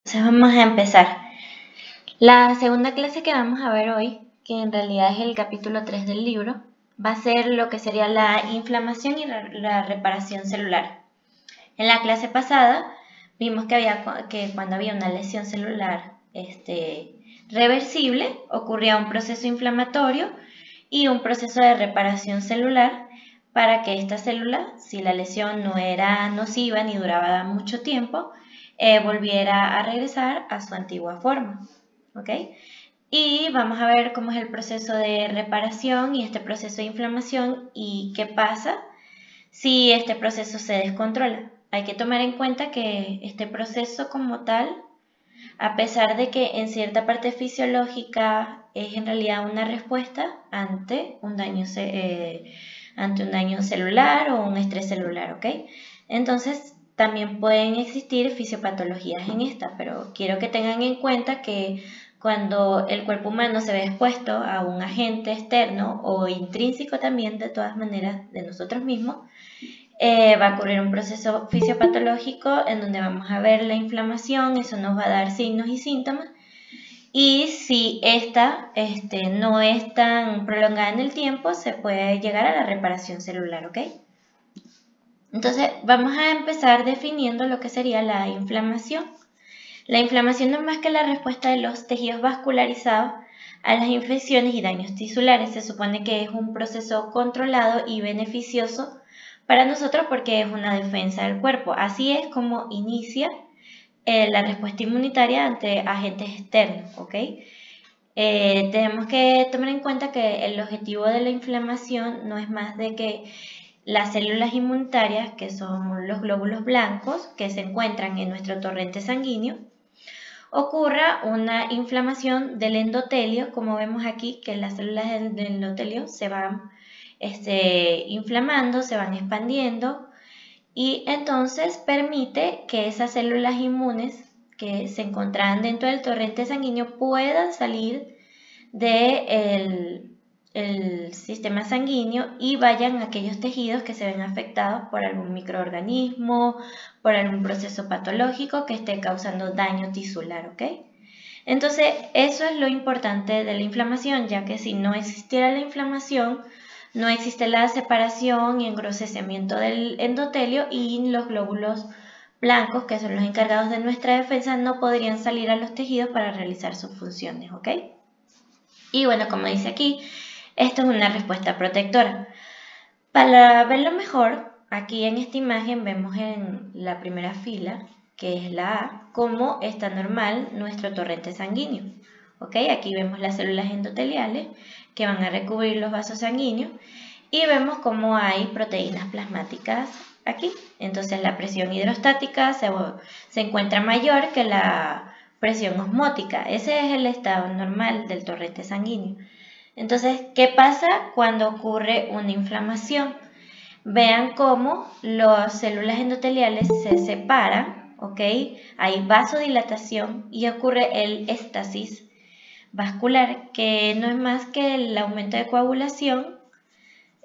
Entonces vamos a empezar. La segunda clase que vamos a ver hoy, que en realidad es el capítulo 3 del libro, va a ser lo que sería la inflamación y la reparación celular. En la clase pasada vimos que cuando había una lesión celular reversible, ocurría un proceso inflamatorio y un proceso de reparación celular para que esta célula, si la lesión no era nociva ni duraba mucho tiempo, volviera a regresar a su antigua forma. ¿Ok? Y vamos a ver cómo es el proceso de reparación y este proceso de inflamación y qué pasa si este proceso se descontrola. Hay que tomar en cuenta que este proceso como tal, a pesar de que en cierta parte fisiológica es en realidad una respuesta ante un daño celular o un estrés celular, ¿ok? Entonces, también pueden existir fisiopatologías en esta, pero quiero que tengan en cuenta que cuando el cuerpo humano se ve expuesto a un agente externo o intrínseco también, de todas maneras, de nosotros mismos, va a ocurrir un proceso fisiopatológico en donde vamos a ver la inflamación, eso nos va a dar signos y síntomas. Y si esta no es tan prolongada en el tiempo, se puede llegar a la reparación celular, ¿ok? Entonces, vamos a empezar definiendo lo que sería la inflamación. La inflamación no es más que la respuesta de los tejidos vascularizados a las infecciones y daños tisulares. Se supone que es un proceso controlado y beneficioso para nosotros porque es una defensa del cuerpo. Así es como inicia la respuesta inmunitaria ante agentes externos, ¿ok? Tenemos que tomar en cuenta que el objetivo de la inflamación no es más de que las células inmunitarias, que son los glóbulos blancos que se encuentran en nuestro torrente sanguíneo, ocurra una inflamación del endotelio, como vemos aquí que las células del endotelio se van inflamando, se van expandiendo y entonces permite que esas células inmunes que se encontraban dentro del torrente sanguíneo puedan salir del sistema sanguíneo y vayan a aquellos tejidos que se ven afectados por algún microorganismo, por algún proceso patológico que esté causando daño tisular, ¿ok? Entonces, eso es lo importante de la inflamación, ya que si no existiera la inflamación, no existe la separación y engrosecimiento del endotelio y los glóbulos blancos, que son los encargados de nuestra defensa, no podrían salir a los tejidos para realizar sus funciones, ¿ok? Y bueno, como dice aquí, esto es una respuesta protectora. Para verlo mejor, aquí en esta imagen vemos en la primera fila, que es la A, cómo está normal nuestro torrente sanguíneo. ¿Ok? Aquí vemos las células endoteliales que van a recubrir los vasos sanguíneos y vemos cómo hay proteínas plasmáticas aquí. Entonces la presión hidrostática se encuentra mayor que la presión osmótica. Ese es el estado normal del torrente sanguíneo. Entonces, ¿qué pasa cuando ocurre una inflamación? Vean cómo las células endoteliales se separan, ¿ok? Hay vasodilatación y ocurre el éstasis vascular, que no es más que el aumento de coagulación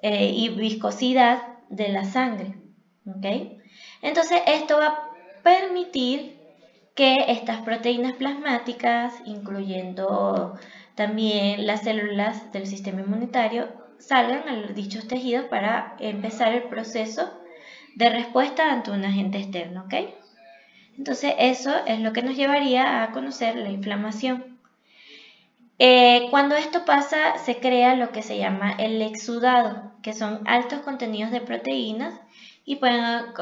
y viscosidad de la sangre, ¿ok? Entonces, esto va a permitir que estas proteínas plasmáticas, incluyendo también las células del sistema inmunitario, salgan a los dichos tejidos para empezar el proceso de respuesta ante un agente externo, ¿ok? Entonces eso es lo que nos llevaría a conocer la inflamación. Cuando esto pasa, se crea lo que se llama el exudado, que son altos contenidos de proteínas y pueden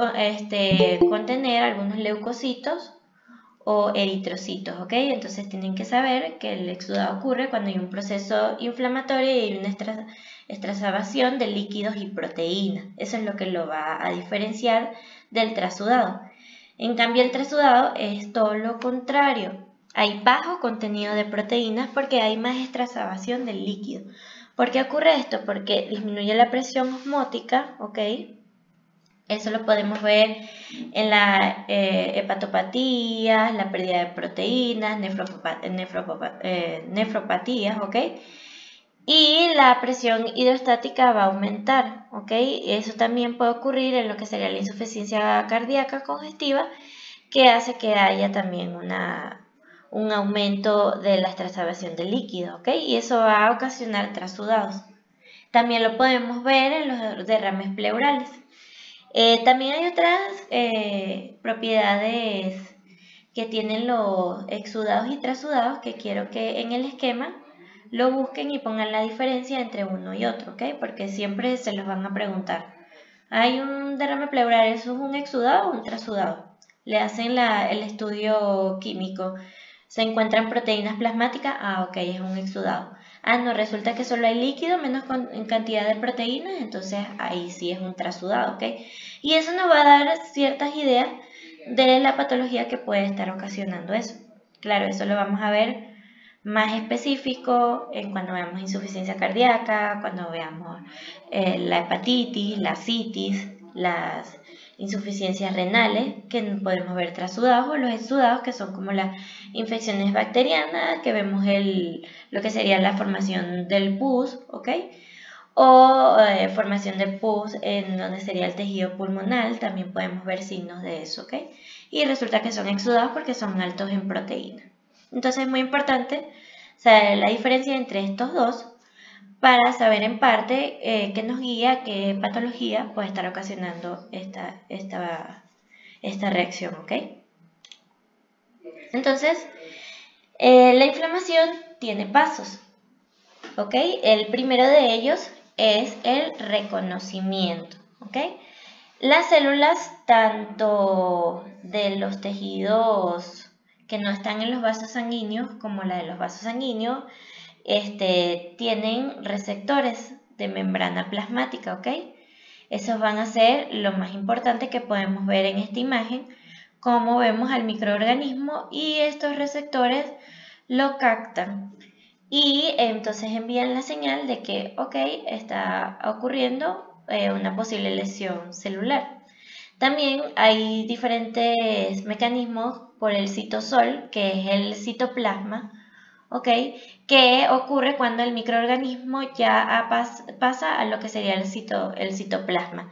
contener algunos leucocitos o eritrocitos, ¿ok? Entonces tienen que saber que el exudado ocurre cuando hay un proceso inflamatorio y hay una extravasación de líquidos y proteínas. Eso es lo que lo va a diferenciar del trasudado. En cambio, el trasudado es todo lo contrario. Hay bajo contenido de proteínas porque hay más extravasación del líquido. ¿Por qué ocurre esto? Porque disminuye la presión osmótica, ¿ok? Eso lo podemos ver en la hepatopatía, la pérdida de proteínas, nefropatías, ¿ok? Y la presión hidrostática va a aumentar, ¿ok? Eso también puede ocurrir en lo que sería la insuficiencia cardíaca congestiva que hace que haya también un aumento de la extravasación del líquido, ¿ok? Y eso va a ocasionar trasudados. También lo podemos ver en los derrames pleurales. También hay otras propiedades que tienen los exudados y trasudados que quiero que en el esquema lo busquen y pongan la diferencia entre uno y otro, ¿ok? Porque siempre se los van a preguntar. Hay un derrame pleural, ¿eso es un exudado o un trasudado? Le hacen el estudio químico. ¿Se encuentran proteínas plasmáticas? Ah, ok, es un exudado. Ah, no, resulta que solo hay líquido menos en cantidad de proteínas, entonces ahí sí es un trasudado, ¿ok? Y eso nos va a dar ciertas ideas de la patología que puede estar ocasionando eso. Claro, eso lo vamos a ver más específico en cuando veamos insuficiencia cardíaca, cuando veamos la hepatitis, la citis, las insuficiencias renales, que podemos ver trasudados, o los exudados, que son como las infecciones bacterianas, que vemos lo que sería la formación del pus, ¿ok? O formación de pus en donde sería el tejido pulmonar, también podemos ver signos de eso, ¿ok? Y resulta que son exudados porque son altos en proteína. Entonces es muy importante saber la diferencia entre estos dos para saber en parte qué nos guía, qué patología puede estar ocasionando esta reacción, ¿ok? Entonces, la inflamación tiene pasos, ¿ok? El primero de ellos es el reconocimiento, ¿ok? Las células, tanto de los tejidos que no están en los vasos sanguíneos como la de los vasos sanguíneos, tienen receptores de membrana plasmática, ¿ok? Esos van a ser lo más importante que podemos ver en esta imagen, cómo vemos al microorganismo y estos receptores lo captan y entonces envían la señal de que, ok, está ocurriendo una posible lesión celular. También hay diferentes mecanismos por el citosol, que es el citoplasma, ¿ok? Que ocurre cuando el microorganismo ya pasa a lo que sería el citoplasma.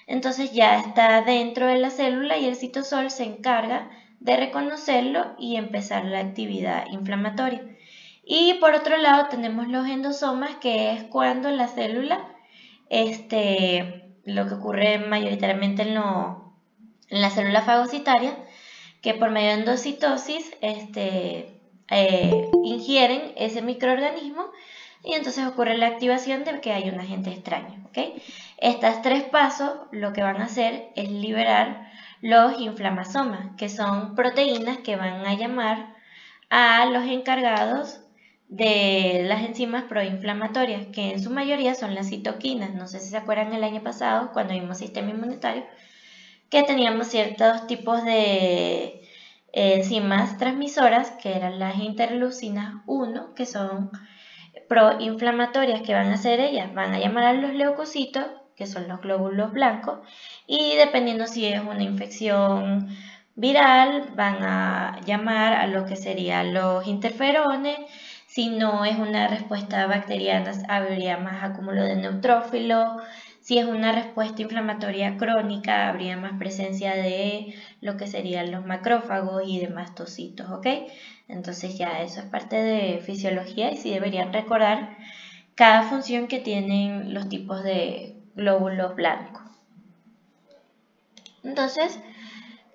Entonces ya está dentro de la célula y el citosol se encarga de reconocerlo y empezar la actividad inflamatoria. Y por otro lado tenemos los endosomas, que es cuando la célula, lo que ocurre mayoritariamente en la célula fagocitaria, que por medio de endocitosis ingieren ese microorganismo y entonces ocurre la activación de que hay un agente extraño, ¿ok? Estos tres pasos lo que van a hacer es liberar los inflamasomas, que son proteínas que van a llamar a los encargados de las enzimas proinflamatorias, que en su mayoría son las citoquinas. No sé si se acuerdan el año pasado, cuando vimos sistema inmunitario, que teníamos ciertos tipos de enzimas transmisoras, que eran las interleucinas 1, que son proinflamatorias. Que van a hacer ellas? Van a llamar a los leucocitos, que son los glóbulos blancos, y dependiendo si es una infección viral, van a llamar a lo que serían los interferones. Si no es una respuesta bacteriana, habría más acúmulo de neutrófilos. Si es una respuesta inflamatoria crónica, habría más presencia de lo que serían los macrófagos y de mastocitos, ¿ok? Entonces ya eso es parte de fisiología y sí deberían recordar cada función que tienen los tipos de glóbulos blancos. Entonces,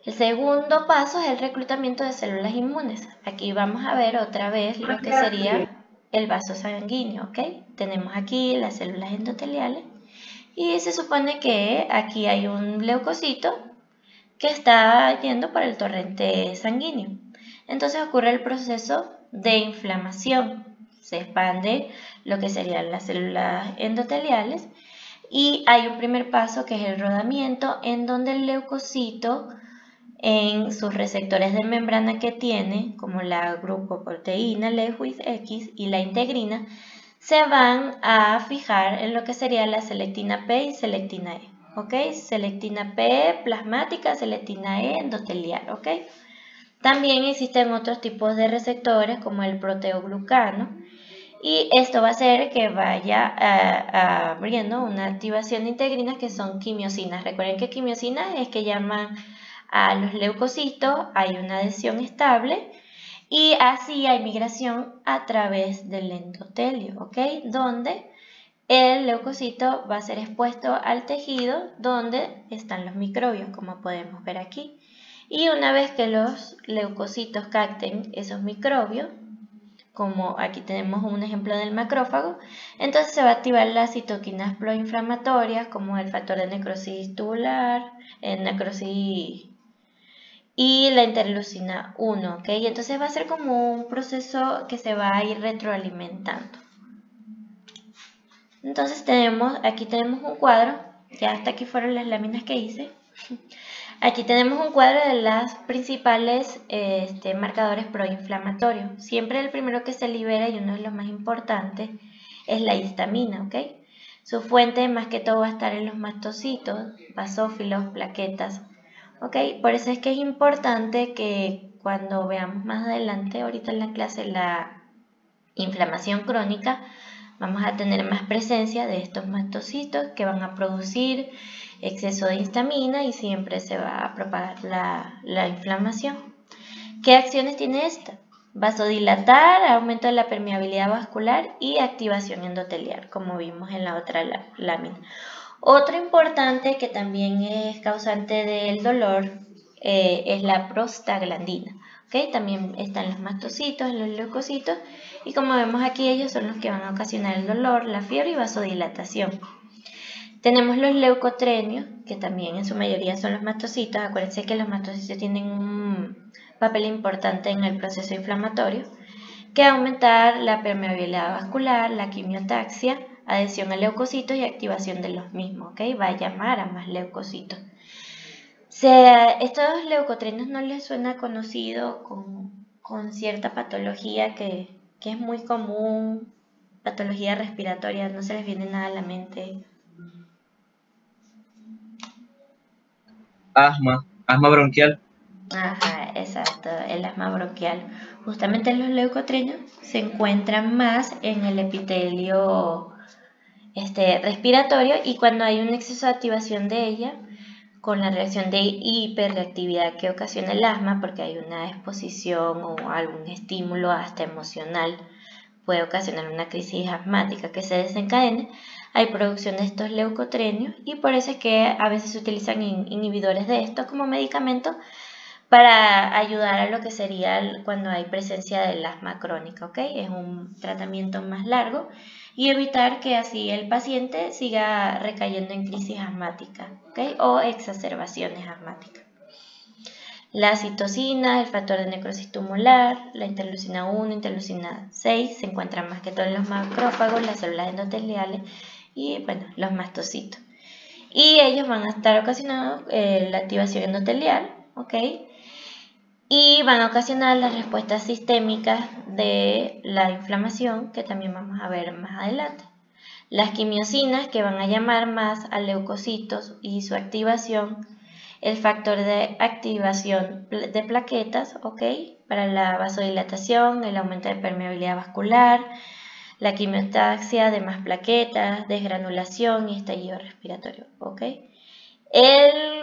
el segundo paso es el reclutamiento de células inmunes. Aquí vamos a ver otra vez lo que sería el vaso sanguíneo, ¿ok? Tenemos aquí las células endoteliales y se supone que aquí hay un leucocito que está yendo por el torrente sanguíneo. Entonces ocurre el proceso de inflamación. Se expande lo que serían las células endoteliales y hay un primer paso que es el rodamiento, en donde el leucocito, en sus receptores de membrana que tiene, como la glucoproteína, LEWIS-X y la integrina, se van a fijar en lo que sería la selectina P y selectina E, ¿ok? Selectina P plasmática, selectina E endotelial, ¿ok? También existen otros tipos de receptores como el proteoglucano y esto va a hacer que vaya abriendo una activación de integrinas que son quimiosinas. Recuerden que quimiosinas es que llaman a los leucocitos hay una adhesión estable y así hay migración a través del endotelio, ¿ok? Donde el leucocito va a ser expuesto al tejido donde están los microbios, como podemos ver aquí. Y una vez que los leucocitos capten esos microbios, como aquí tenemos un ejemplo del macrófago, entonces se va a activar las citoquinas proinflamatorias como el factor de necrosis tubular, necrosis y la interleucina 1, ¿ok? Entonces va a ser como un proceso que se va a ir retroalimentando. Entonces aquí tenemos un cuadro, ya hasta aquí fueron las láminas que hice. Aquí tenemos un cuadro de los principales marcadores proinflamatorios. Siempre el primero que se libera y uno de los más importantes es la histamina, ¿ok? Su fuente más que todo va a estar en los mastocitos, basófilos, plaquetas, ¿ok? Por eso es que es importante que cuando veamos más adelante, ahorita en la clase, la inflamación crónica, vamos a tener más presencia de estos mastocitos que van a producir exceso de histamina y siempre se va a propagar la inflamación. ¿Qué acciones tiene esta? Vasodilatar, aumento de la permeabilidad vascular y activación endotelial, como vimos en la otra lámina. Otro importante que también es causante del dolor es la prostaglandina. ¿Okay? También están los mastocitos, los leucocitos, y como vemos aquí ellos son los que van a ocasionar el dolor, la fiebre y vasodilatación. Tenemos los leucotrenios, que también en su mayoría son los mastocitos. Acuérdense que los mastocitos tienen un papel importante en el proceso inflamatorio, que va a aumentar la permeabilidad vascular, la quimiotaxia, adhesión a leucocitos y activación de los mismos, ¿ok? Va a llamar a más leucocitos. Estos leucotrienos no les suena conocido con cierta patología que es muy común, patología respiratoria, no se les viene nada a la mente. Asma bronquial. Ajá, exacto, el asma bronquial. Justamente los leucotrienos se encuentran más en el epitelio respiratorio y cuando hay un exceso de activación de ella, con la reacción de hiperreactividad que ocasiona el asma, porque hay una exposición o algún estímulo hasta emocional, puede ocasionar una crisis asmática que se desencadene, hay producción de estos leucotrenios y por eso es que a veces se utilizan inhibidores de estos como medicamento para ayudar a lo que sería cuando hay presencia del asma crónica, ¿ok? Es un tratamiento más largo y evitar que así el paciente siga recayendo en crisis asmática, ¿ok? O exacerbaciones asmáticas. La citocina, el factor de necrosis tubular, la interleucina 1, interleucina 6 se encuentran más que todo en los macrófagos, las células endoteliales y bueno, los mastocitos. Y ellos van a estar ocasionando la activación endotelial, ¿ok? Y van a ocasionar las respuestas sistémicas de la inflamación, que también vamos a ver más adelante. Las quimiosinas, que van a llamar más a leucocitos y su activación, el factor de activación de plaquetas, ¿ok? Para la vasodilatación, el aumento de permeabilidad vascular, la quimiotaxia de más plaquetas, desgranulación y estallido respiratorio, ¿ok?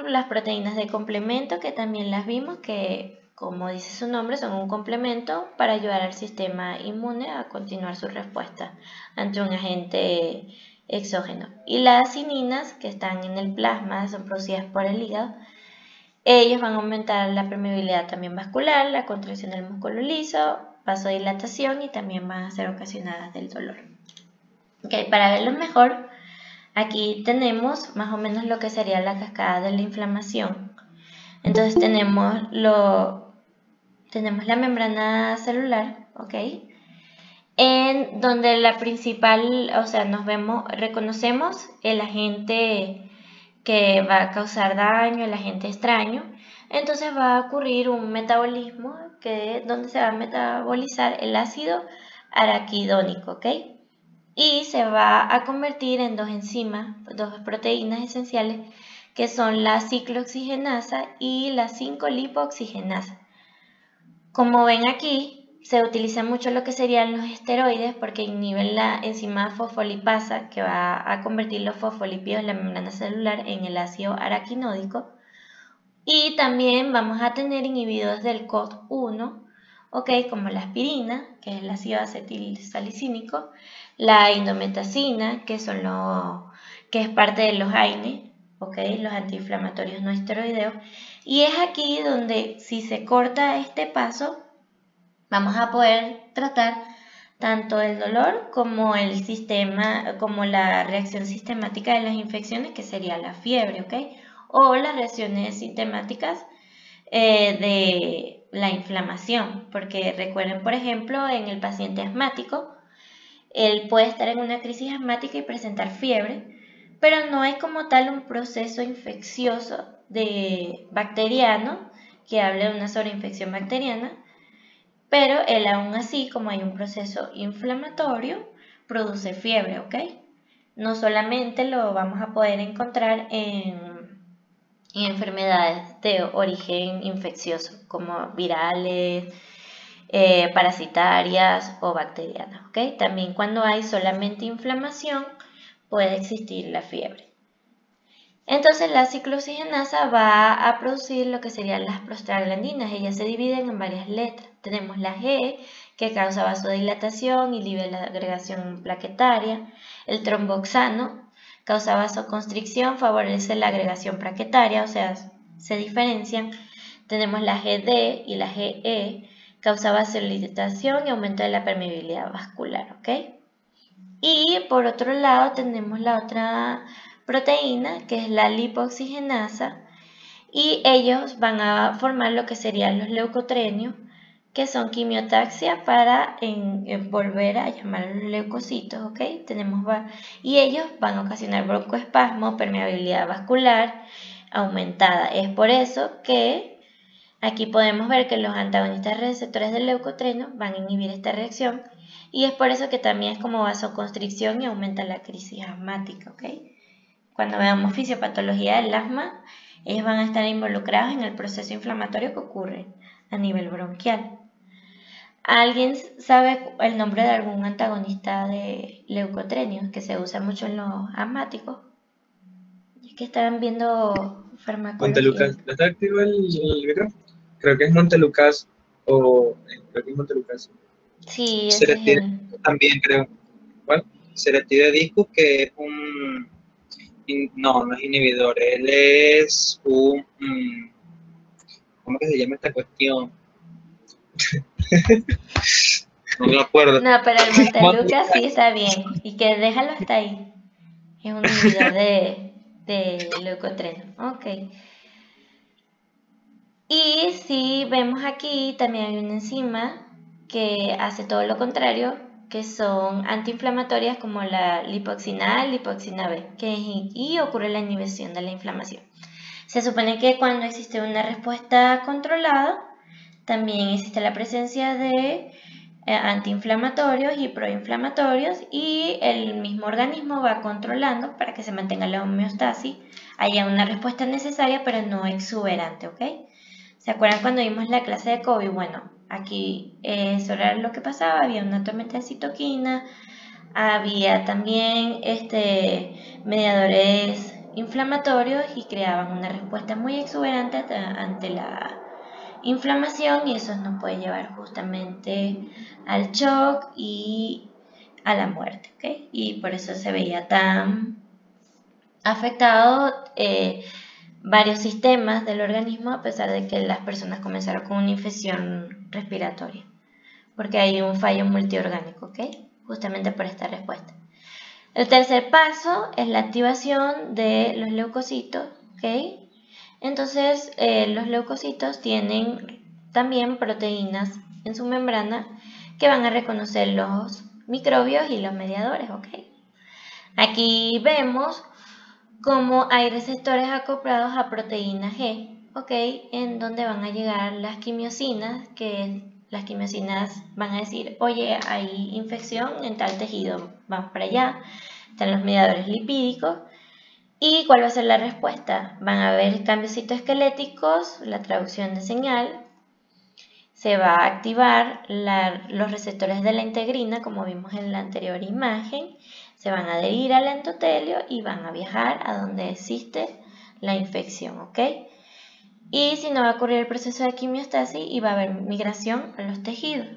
Las proteínas de complemento, que también las vimos, que como dice su nombre, son un complemento para ayudar al sistema inmune a continuar su respuesta ante un agente exógeno. Y las cininas, que están en el plasma, son producidas por el hígado. Ellos van a aumentar la permeabilidad también vascular, la contracción del músculo liso, vasodilatación y también van a ser ocasionadas del dolor. Okay, para verlo mejor, aquí tenemos más o menos lo que sería la cascada de la inflamación. Entonces tenemos la membrana celular, ¿ok? En donde la principal, o sea, reconocemos el agente que va a causar daño, el agente extraño. Entonces va a ocurrir un metabolismo donde se va a metabolizar el ácido araquidónico, ¿ok? Y se va a convertir en dos enzimas, dos proteínas esenciales, que son la ciclooxigenasa y la 5-lipooxigenasa. Como ven aquí, se utiliza mucho lo que serían los esteroides porque inhiben la enzima fosfolipasa que va a convertir los fosfolípidos de la membrana celular en el ácido araquidónico Y también vamos a tener inhibidores del COD1, ¿ok? Como la aspirina, que es el ácido acetilsalicínico, la indometacina, que es parte de los AINE, ¿ok? Los antiinflamatorios no esteroideos. Y es aquí donde, si se corta este paso, vamos a poder tratar tanto el dolor como como la reacción sistemática de las infecciones, que sería la fiebre, ¿ok? O las reacciones sistemáticas de la inflamación, porque recuerden, por ejemplo, en el paciente asmático, él puede estar en una crisis asmática y presentar fiebre, pero no hay como tal un proceso infeccioso bacteriano que hable de una sobreinfección bacteriana, pero él aún así, como hay un proceso inflamatorio, produce fiebre, ¿ok? No solamente lo vamos a poder encontrar en enfermedades de origen infeccioso, como virales, parasitarias o bacterianas, ¿ok? También cuando hay solamente inflamación puede existir la fiebre. Entonces la ciclooxigenasa va a producir lo que serían las prostaglandinas. Ellas se dividen en varias letras. Tenemos la G, que causa vasodilatación y inhibe la agregación plaquetaria. El tromboxano causa vasoconstricción, favorece la agregación plaquetaria, o sea, se diferencian. Tenemos la GD y la GE, causa vasodilatación y aumento de la permeabilidad vascular, ¿ok? Y por otro lado tenemos la otra proteína, que es la lipoxigenasa, y ellos van a formar lo que serían los leucotrenios, que son quimiotaxia para volver a llamar a los leucocitos, ¿ok? Y ellos van a ocasionar broncoespasmo, permeabilidad vascular aumentada. Es por eso que aquí podemos ver que los antagonistas receptores del leucotrieno van a inhibir esta reacción, y es por eso que también es como vasoconstricción y aumenta la crisis asmática, ¿ok? Cuando veamos fisiopatología del asma, ellos van a estar involucrados en el proceso inflamatorio que ocurre a nivel bronquial. ¿Alguien sabe el nombre de algún antagonista de leucotrieno que se usa mucho en los asmáticos? Es que estaban viendo farmacología. Montelukast, ¿no está activo el micrófono? Creo que es Montelukast o creo que es Montelukast. Sí, ese es Ceratido el. también creo. Bueno, Ceratidediscus, que es un no, no es inhibidor, él es un ¿cómo que se llama esta cuestión? No me acuerdo. No, pero el Monteluca sí está bien. Y que déjalo hasta ahí. Es un inhibidor de leucotrieno. Ok. Y si vemos aquí, también hay una enzima que hace todo lo contrario, que son antiinflamatorias como la lipoxina A, lipoxina B, y ocurre la inhibición de la inflamación. Se supone que cuando existe una respuesta controlada, también existe la presencia de antiinflamatorios y proinflamatorios, y el mismo organismo va controlando para que se mantenga la homeostasis, haya una respuesta necesaria pero no exuberante, ¿ok? ¿Se acuerdan cuando vimos la clase de COVID? Bueno, aquí eso era lo que pasaba, había una tormenta de citoquina, había también mediadores inflamatorios y creaban una respuesta muy exuberante ante la inflamación, y eso nos puede llevar justamente al shock y a la muerte, ¿ok? Y por eso se veía tan afectado varios sistemas del organismo, a pesar de que las personas comenzaron con una infección respiratoria, porque hay un fallo multiorgánico, ¿ok? Justamente por esta respuesta. El tercer paso es la activación de los leucocitos, ¿ok? Entonces, los leucocitos tienen también proteínas en su membrana que van a reconocer los microbios y los mediadores, ¿ok? Aquí vemos cómo hay receptores acoplados a proteína G, ¿ok? En donde van a llegar las quimiosinas, que las quimiosinas van a decir, oye, hay infección en tal tejido, vamos para allá. Están los mediadores lipídicos. ¿Y cuál va a ser la respuesta? Van a haber cambios citoesqueléticos, la traducción de señal, se va a activar los receptores de la integrina, como vimos en la anterior imagen, se van a adherir al endotelio y van a viajar a donde existe la infección, ¿ok? y si no va a ocurrir el proceso de quimiostasis y va a haber migración a los tejidos.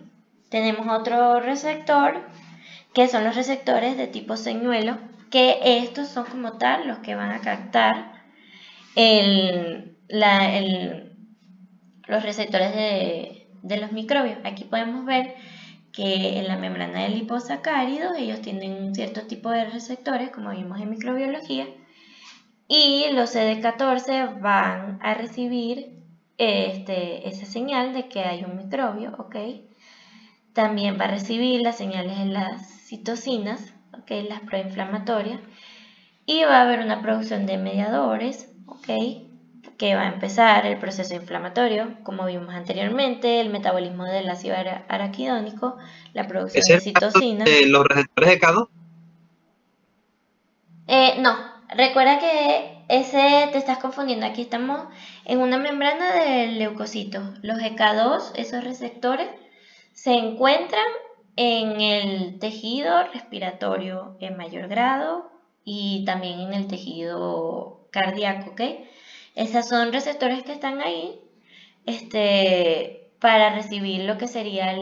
Tenemos otro receptor, que son los receptores de tipo señuelo, que estos son como tal los que van a captar los receptores de los microbios. Aquí podemos ver que en la membrana del liposacárido ellos tienen un cierto tipo de receptores, como vimos en microbiología, y los CD14 van a recibir esa señal de que hay un microbio, ¿ok? También va a recibir las señales de las citocinas, ¿ok? Las proinflamatorias, y va a haber una producción de mediadores, ¿ok? Que va a empezar el proceso inflamatorio, como vimos anteriormente, el metabolismo del ácido araquidónico, la producción ¿Es de el caso citocinas. de los receptores de K2? No, recuerda que ese te estás confundiendo. Aquí estamos en una membrana del leucocito. Los EK2, esos receptores, se encuentran en el tejido respiratorio en mayor grado y también en el tejido cardíaco, ¿ok? Esos son receptores que están ahí para recibir lo que sería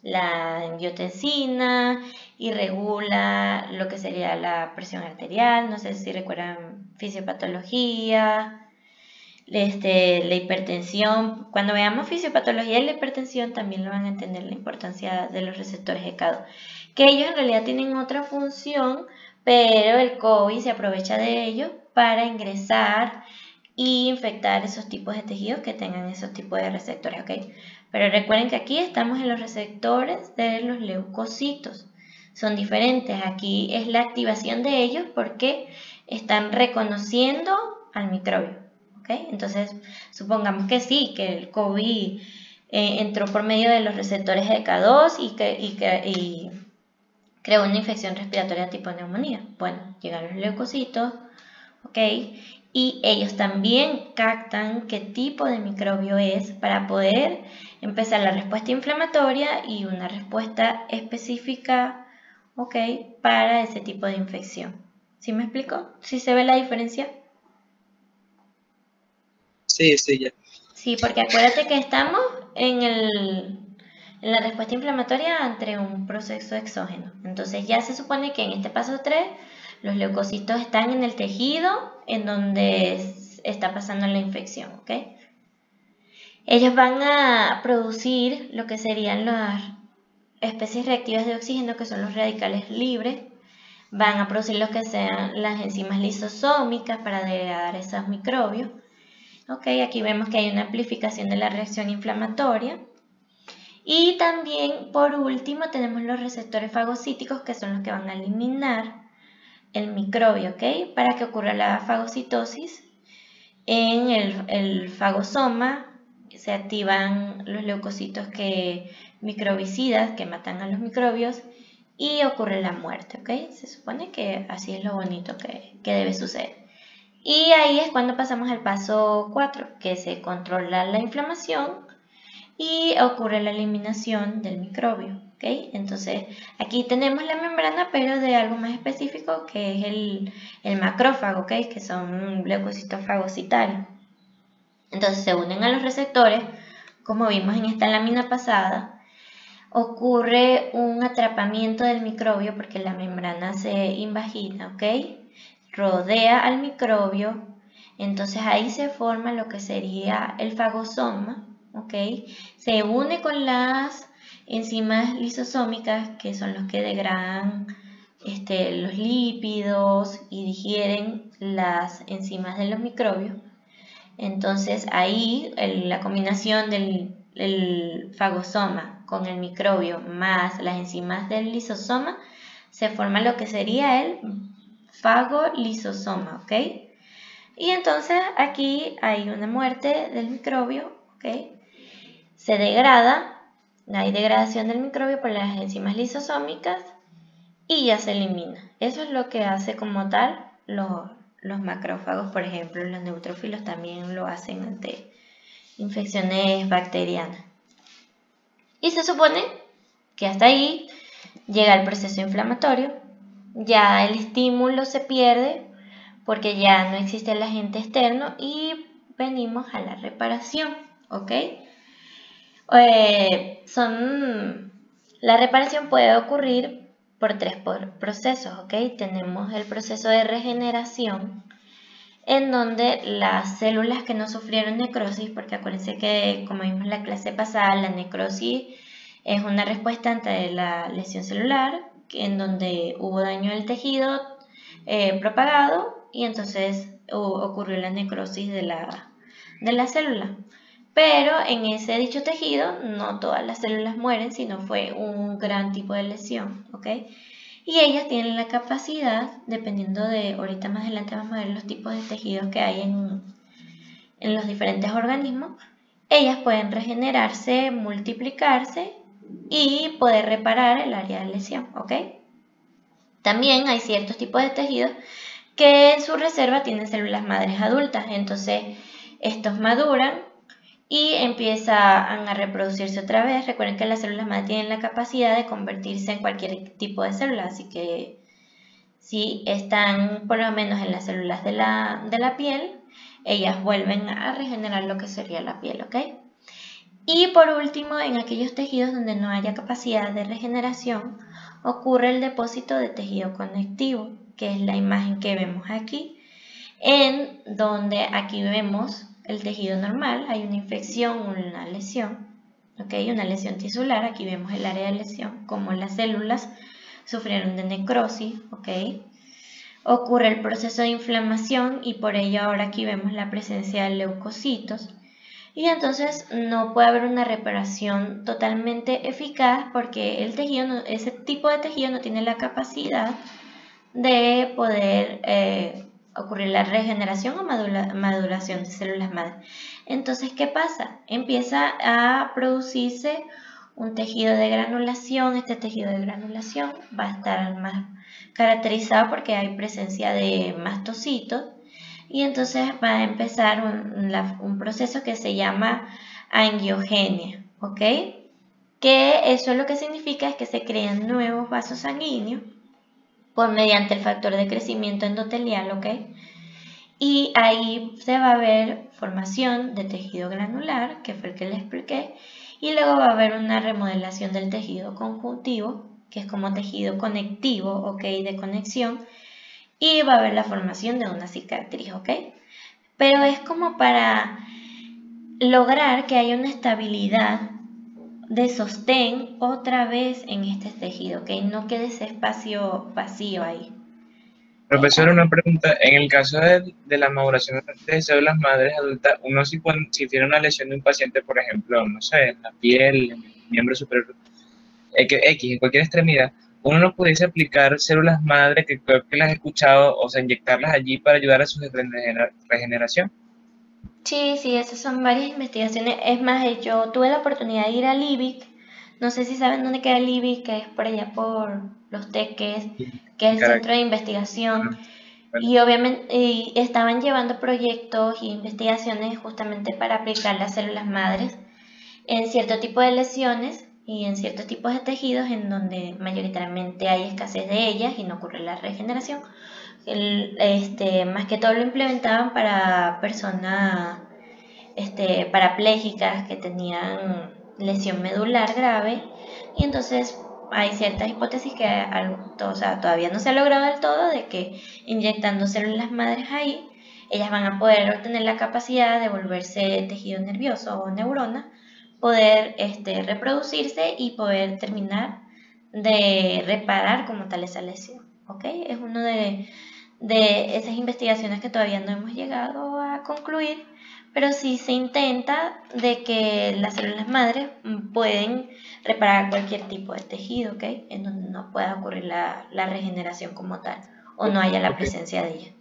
la angiotensina y regula lo que sería la presión arterial. No sé si recuerdan fisiopatología, la hipertensión. Cuando veamos fisiopatología y la hipertensión también lo van a entender la importancia de los receptores de K2, que ellos en realidad tienen otra función, pero el COVID se aprovecha de ellos para ingresar y infectar esos tipos de tejidos que tengan esos tipos de receptores, ¿ok? Pero recuerden que aquí estamos en los receptores de los leucocitos. Son diferentes. Aquí es la activación de ellos porque están reconociendo al microbio, ¿ok? Entonces, supongamos que sí, que el COVID entró por medio de los receptores de K2 y creó una infección respiratoria tipo neumonía. Bueno, llegan los leucocitos, ¿ok? Y ellos también captan qué tipo de microbio es para poder empezar la respuesta inflamatoria y una respuesta específica, ¿ok? Para ese tipo de infección. ¿Sí me explico? ¿Sí se ve la diferencia? Sí, sí, ya. Sí, porque acuérdate que estamos en la respuesta inflamatoria ante un proceso exógeno. Entonces ya se supone que en este paso 3 los leucocitos están en el tejido en donde está pasando la infección, ¿ok? Ellos van a producir lo que serían las especies reactivas de oxígeno, que son los radicales libres. Van a producir lo que sean las enzimas lisosómicas para degradar esos microbios. Ok, aquí vemos que hay una amplificación de la reacción inflamatoria. Y también, por último, tenemos los receptores fagocíticos, que son los que van a eliminar el microbio, ¿ok? Para que ocurra la fagocitosis. En el fagosoma se activan los leucocitos microbicidas que matan a los microbios y ocurre la muerte, ¿ok? Se supone que así es lo bonito que debe suceder. Y ahí es cuando pasamos al paso 4, que se controla la inflamación y ocurre la eliminación del microbio, ¿ok? Entonces, aquí tenemos la membrana, pero de algo más específico, que es el macrófago, ¿ok? Que son leucocitos fagocitarios. Entonces, se unen a los receptores, como vimos en esta lámina pasada, ocurre un atrapamiento del microbio porque la membrana se invagina, ¿ok? Rodea al microbio, entonces ahí se forma lo que sería el fagosoma, ¿ok? Se une con las enzimas lisosómicas, que son los que degradan los lípidos y digieren las enzimas de los microbios. Entonces ahí la combinación del fagosoma con el microbio más las enzimas del lisosoma se forma lo que sería el fagolisosoma, ¿ok? Y entonces aquí hay una muerte del microbio, ¿ok? Se degrada, hay degradación del microbio por las enzimas lisosómicas y ya se elimina. Eso es lo que hace como tal los macrófagos, por ejemplo, los neutrófilos también lo hacen ante infecciones bacterianas. Y se supone que hasta ahí llega el proceso inflamatorio, ya el estímulo se pierde porque ya no existe el agente externo y venimos a la reparación, ¿ok? La reparación puede ocurrir por tres procesos, ¿ok? Tenemos el proceso de regeneración, en donde las células que no sufrieron necrosis, porque acuérdense que, como vimos en la clase pasada, la necrosis es una respuesta ante la lesión celular, en donde hubo daño del tejido propagado y entonces ocurrió la necrosis de la célula. Pero en ese dicho tejido no todas las células mueren, sino fue un gran tipo de lesión, ¿ok? Y ellas tienen la capacidad, dependiendo de, ahorita más adelante vamos a ver los tipos de tejidos que hay en los diferentes organismos, ellas pueden regenerarse, multiplicarse y poder reparar el área de lesión, ¿ok? También hay ciertos tipos de tejidos que en su reserva tienen células madres adultas, entonces estos maduran y empiezan a reproducirse otra vez. Recuerden que las células madre tienen la capacidad de convertirse en cualquier tipo de célula, así que si están por lo menos en las células de la piel, ellas vuelven a regenerar lo que sería la piel, ¿ok? Y por último, en aquellos tejidos donde no haya capacidad de regeneración, ocurre el depósito de tejido conectivo, que es la imagen que vemos aquí, en donde aquí vemos el tejido normal, hay una infección, una lesión, ¿ok? Una lesión tisular, aquí vemos el área de lesión, como las células sufrieron de necrosis, ¿ok? Ocurre el proceso de inflamación y por ello ahora aquí vemos la presencia de leucocitos. Y entonces no puede haber una reparación totalmente eficaz porque el tejido ese tipo de tejido no tiene la capacidad de poder ocurrir la regeneración o maduración de células madre. Entonces, ¿qué pasa? Empieza a producirse un tejido de granulación. Este tejido de granulación va a estar más caracterizado porque hay presencia de mastocitos. Y entonces va a empezar un proceso que se llama angiogenia, ¿ok? Que eso lo que significa es que se crean nuevos vasos sanguíneos mediante el factor de crecimiento endotelial, ¿ok? Y ahí se va a ver formación de tejido granular, que fue el que les expliqué, y luego va a haber una remodelación del tejido conjuntivo, que es como tejido conectivo, ¿ok? De conexión, y va a haber la formación de una cicatriz, ¿ok? Pero es como para lograr que haya una estabilidad de sostén otra vez en este tejido, ¿ok? No quede ese espacio vacío ahí. Profesor, una pregunta. En el caso de la maduración de células madres adultas, uno si tiene una lesión de un paciente, por ejemplo, no sé, en la piel, en el miembro superior, X, en cualquier extremidad, uno no pudiese aplicar células madre, que creo que las he escuchado, o sea, inyectarlas allí para ayudar a su regeneración. Sí, esas son varias investigaciones. Es más, yo tuve la oportunidad de ir a Libic. No sé si saben dónde queda Libic, que es por allá por Los Teques, que es el centro de investigación. Bueno, Y obviamente estaban llevando proyectos e investigaciones justamente para aplicar las células madres en cierto tipo de lesiones y en ciertos tipos de tejidos en donde mayoritariamente hay escasez de ellas y no ocurre la regeneración. Más que todo lo implementaban para personas parapléjicas que tenían lesión medular grave y entonces hay ciertas hipótesis que todavía no se ha logrado del todo de que inyectando células madres ahí ellas van a poder obtener la capacidad de volverse tejido nervioso o neurona, poder reproducirse y poder terminar de reparar como tal esa lesión, ¿ok? Es uno de esas investigaciones que todavía no hemos llegado a concluir, pero sí se intenta de que las células madres pueden reparar cualquier tipo de tejido, ¿ok? En donde no pueda ocurrir la regeneración como tal o no haya la presencia de ella.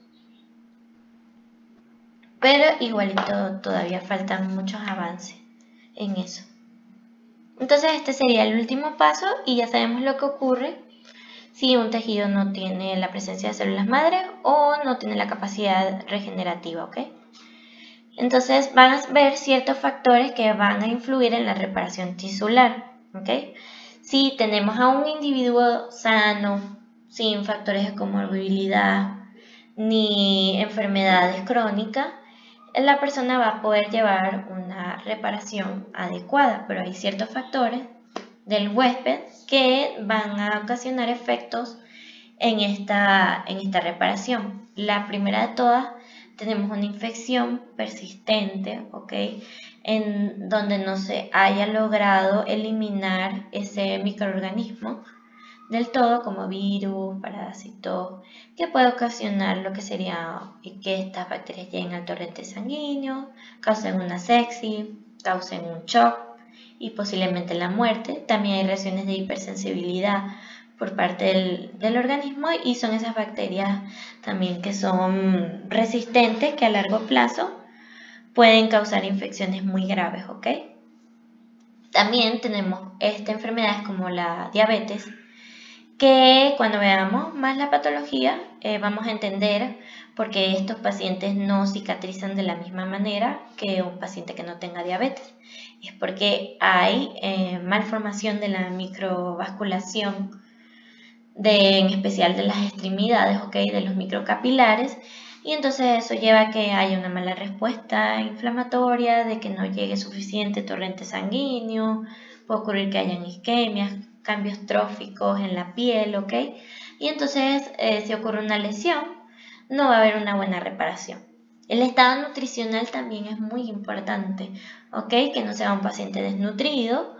Pero igualito todavía faltan muchos avances en eso. Entonces este sería el último paso y ya sabemos lo que ocurre si un tejido no tiene la presencia de células madre o no tiene la capacidad regenerativa, ¿ok? Entonces van a ver ciertos factores que van a influir en la reparación tisular, ¿ok? Si tenemos a un individuo sano, sin factores de comorbilidad ni enfermedades crónicas, la persona va a poder llevar una reparación adecuada, pero hay ciertos factores del huésped que van a ocasionar efectos en esta reparación. La primera de todas, tenemos una infección persistente, ¿ok? En donde no se haya logrado eliminar ese microorganismo del todo, como virus, parásitos, que puede ocasionar lo que sería que estas bacterias lleguen al torrente sanguíneo, causen una sepsis, causen un shock y posiblemente la muerte. También hay reacciones de hipersensibilidad por parte del organismo, y son esas bacterias también que son resistentes, que a largo plazo pueden causar infecciones muy graves, ¿ok? También tenemos enfermedades como la diabetes, que cuando veamos más la patología vamos a entender por qué estos pacientes no cicatrizan de la misma manera que un paciente que no tenga diabetes. Es porque hay malformación de la microvasculación, en especial de las extremidades, ¿ok? De los microcapilares, y entonces eso lleva a que haya una mala respuesta inflamatoria, de que no llegue suficiente torrente sanguíneo, puede ocurrir que hayan isquemias, cambios tróficos en la piel, ¿ok? Y entonces si ocurre una lesión, no va a haber una buena reparación. El estado nutricional también es muy importante, ¿ok? Que no sea un paciente desnutrido,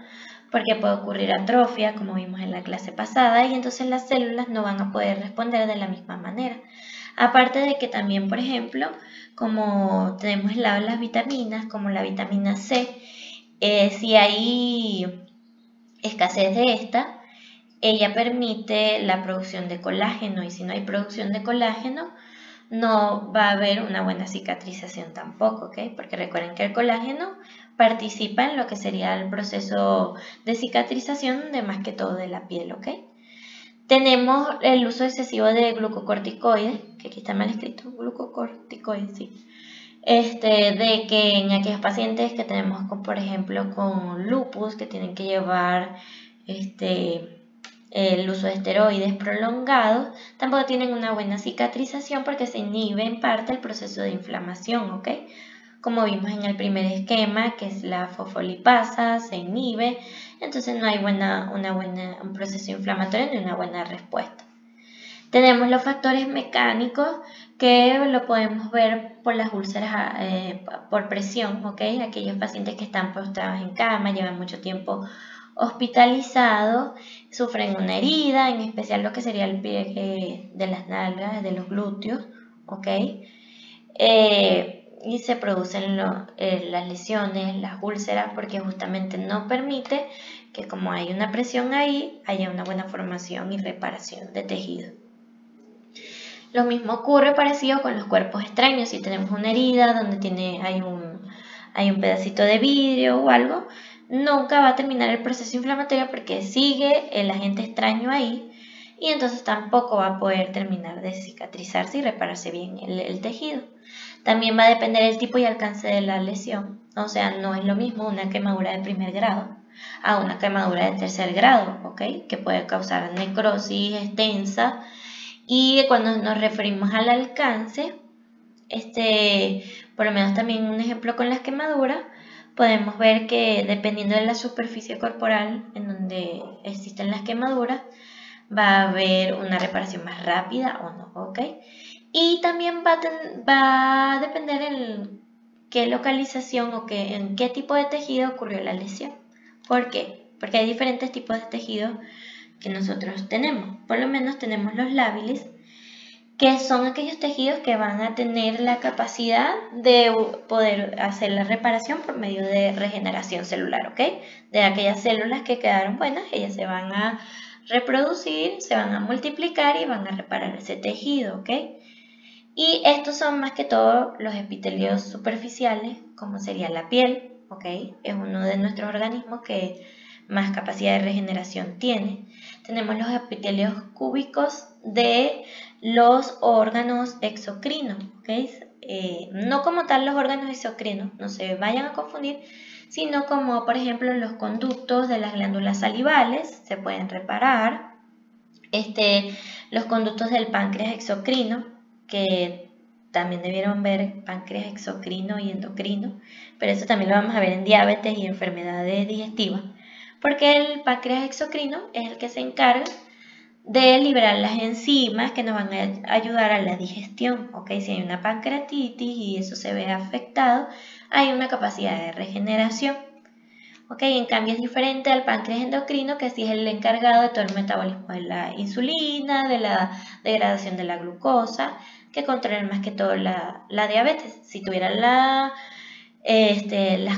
porque puede ocurrir atrofia, como vimos en la clase pasada, y entonces las células no van a poder responder de la misma manera. Aparte de que también, por ejemplo, como tenemos el lado de las vitaminas, como la vitamina C, si hay escasez de esta, ella permite la producción de colágeno, y si no hay producción de colágeno, no va a haber una buena cicatrización tampoco, ¿ok? Porque recuerden que el colágeno participa en lo que sería el proceso de cicatrización de más que todo de la piel, ¿ok? Tenemos el uso excesivo de glucocorticoides, que aquí está mal escrito, glucocorticoides, sí. De que en aquellos pacientes que tenemos, por ejemplo, con lupus, que tienen que llevar el uso de esteroides prolongados, tampoco tienen una buena cicatrización porque se inhibe en parte el proceso de inflamación, ¿ok? Como vimos en el primer esquema, que es la fosfolipasa, se inhibe, entonces no hay un proceso inflamatorio ni una buena respuesta. Tenemos los factores mecánicos, que lo podemos ver por las úlceras por presión, ¿ok? Aquellos pacientes que están postrados en cama, llevan mucho tiempo hospitalizados, sufren una herida, en especial lo que sería el pliegue de las nalgas, de los glúteos, ¿ok? Y se producen las lesiones, las úlceras, porque justamente no permite que, como hay una presión ahí, haya una buena formación y reparación de tejido. Lo mismo ocurre parecido con los cuerpos extraños. Si tenemos una herida donde hay un pedacito de vidrio o algo, nunca va a terminar el proceso inflamatorio porque sigue el agente extraño ahí, y entonces tampoco va a poder terminar de cicatrizarse y repararse bien el tejido. También va a depender el tipo y alcance de la lesión. O sea, no es lo mismo una quemadura de primer grado a una quemadura de tercer grado, ¿ok? Que puede causar necrosis extensa. Y cuando nos referimos al alcance, por lo menos también un ejemplo con las quemaduras, podemos ver que dependiendo de la superficie corporal en donde existen las quemaduras, va a haber una reparación más rápida o no, ¿ok? Y también va a depender en qué localización o en qué tipo de tejido ocurrió la lesión. ¿Por qué? Porque hay diferentes tipos de tejidos que nosotros tenemos. Por lo menos tenemos los lábiles, que son aquellos tejidos que van a tener la capacidad de poder hacer la reparación por medio de regeneración celular, ¿ok? De aquellas células que quedaron buenas, ellas se van a reproducir, se van a multiplicar y van a reparar ese tejido, ¿ok? Y estos son más que todo los epitelios superficiales, como sería la piel, ¿ok? Es uno de nuestros organismos que más capacidad de regeneración tiene. Tenemos los epitelios cúbicos de los órganos exocrinos, ¿ok? No como tal los órganos exocrinos, no se vayan a confundir, sino como por ejemplo los conductos de las glándulas salivales se pueden reparar, los conductos del páncreas exocrino, que también debieron ver páncreas exocrino y endocrino, pero eso también lo vamos a ver en diabetes y enfermedades digestivas, porque el páncreas exocrino es el que se encarga de liberar las enzimas que nos van a ayudar a la digestión, ¿ok? Si hay una pancreatitis y eso se ve afectado, hay una capacidad de regeneración, ¿ok? En cambio es diferente al páncreas endocrino, que sí es el encargado de todo el metabolismo de la insulina, de la degradación de la glucosa, que controla más que todo la diabetes. Si tuviera las